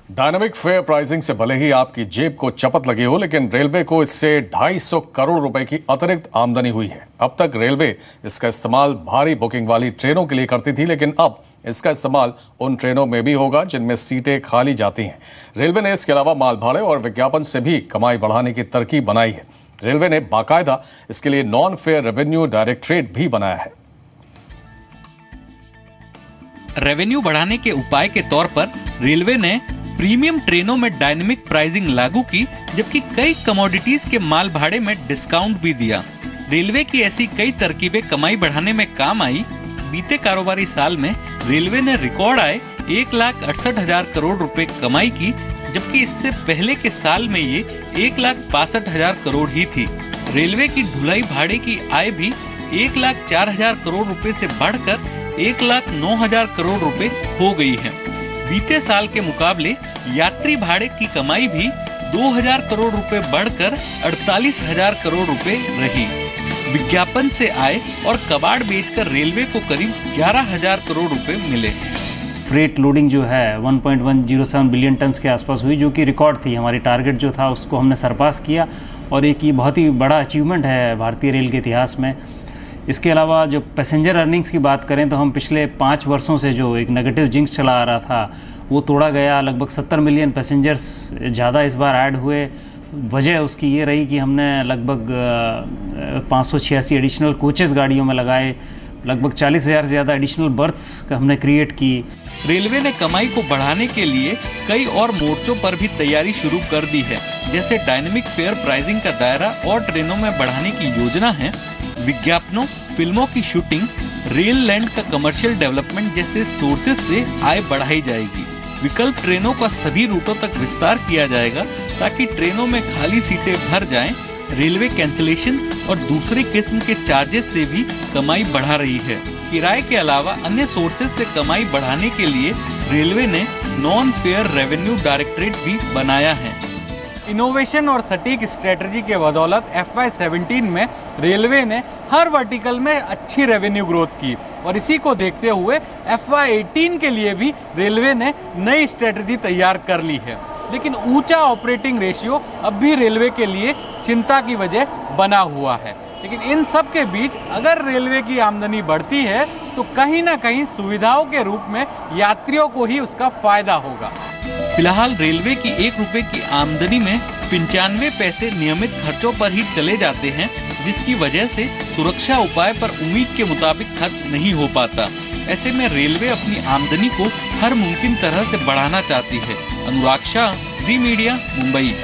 Dynamic fair pricing से भले ही आपकी जेब को चपत लगी हो, लेकिन रेलवे को इससे 250 करोड़ रुपए की अतिरिक्त आमदनी हुई है। अब तक रेलवे इसका इस्तेमाल भारी बुकिंग वाली ट्रेनों के लिए करती थी, लेकिन अब इसका इस्तेमाल उन ट्रेनों में भी होगा जिनमें सीटें खाली जाती हैं। रेलवे ने इसके अलावा माल भाड़े और विज्ञापन से भी कमाई बढ़ाने की तरकीब बनाई है। रेलवे ने बाकायदा इसके लिए नॉन फेयर रेवेन्यू डायरेक्टरेट भी बनाया है। रेवेन्यू बढ़ाने के उपाय के तौर पर रेलवे ने प्रीमियम ट्रेनों में डायनेमिक प्राइसिंग लागू की, जबकि कई कमोडिटीज के माल भाड़े में डिस्काउंट भी दिया। रेलवे की ऐसी कई तरकीबें कमाई बढ़ाने में काम आई। बीते कारोबारी साल में रेलवे ने रिकॉर्ड आय 1,68,000 करोड़ रुपए कमाई की, जबकि इससे पहले के साल में ये 1,62,000 करोड़ ही थी। रेलवे की ढुलाई भाड़े की आय भी 1,04,000 करोड़ रुपए से बढ़कर 1,09,000 करोड़ रुपए हो गई है। बीते साल के मुकाबले यात्री भाड़े की कमाई भी 2,000 करोड़ रुपए बढ़कर 48,000 करोड़ रुपए रही। विज्ञापन से आय और कबाड़ बेचकर रेलवे को करीब 11,000 करोड़ रुपए मिले। फ्रेट लोडिंग जो है 1.107 बिलियन टन के आसपास हुई, जो कि रिकॉर्ड थी। हमारी टारगेट जो था उसको हमने सरपास किया और एक ये बहुत ही बड़ा अचीवमेंट है भारतीय रेल के इतिहास में। इसके अलावा जो पैसेंजर अर्निंग्स की बात करें तो हम पिछले 5 वर्षों से जो एक नेगेटिव जिंक्स चला आ रहा था वो तोड़ा गया। लगभग 70 मिलियन पैसेंजर्स ज़्यादा इस बार ऐड हुए। वजह उसकी ये रही कि हमने लगभग 586 एडिशनल कोचेस गाड़ियों में लगाए, लगभग 40,000 से ज़्यादा एडिशनल बर्थ्स हमने क्रिएट की। रेलवे ने कमाई को बढ़ाने के लिए कई और मोर्चों पर भी तैयारी शुरू कर दी है, जैसे डायनेमिक फेयर प्राइसिंग का दायरा और ट्रेनों में बढ़ाने की योजना है। विज्ञापनों, फिल्मों की शूटिंग, रेल लैंड का कमर्शियल डेवलपमेंट जैसे सोर्सेज से आय बढ़ाई जाएगी। विकल्प ट्रेनों का सभी रूटों तक विस्तार किया जाएगा ताकि ट्रेनों में खाली सीटें भर जाएं। रेलवे कैंसिलेशन और दूसरी किस्म के चार्जेस से भी कमाई बढ़ा रही है। किराए के अलावा अन्य सोर्सेज से कमाई बढ़ाने के लिए रेलवे ने नॉन फेयर रेवेन्यू डायरेक्टरेट भी बनाया है। इनोवेशन और सटीक स्ट्रेटजी के बदौलत FY17 में रेलवे ने हर वर्टिकल में अच्छी रेवेन्यू ग्रोथ की और इसी को देखते हुए FY18 के लिए भी रेलवे ने नई स्ट्रेटजी तैयार कर ली है। लेकिन ऊंचा ऑपरेटिंग रेशियो अब भी रेलवे के लिए चिंता की वजह बना हुआ है। लेकिन इन सब के बीच अगर रेलवे की आमदनी बढ़ती है तो कहीं ना कहीं सुविधाओं के रूप में यात्रियों को ही उसका फायदा होगा। फिलहाल रेलवे की 1 रुपए की आमदनी में 95 पैसे नियमित खर्चों पर ही चले जाते हैं, जिसकी वजह से सुरक्षा उपाय पर उम्मीद के मुताबिक खर्च नहीं हो पाता। ऐसे में रेलवे अपनी आमदनी को हर मुमकिन तरह से बढ़ाना चाहती है। अनुराग शाह, जी मीडिया, मुंबई।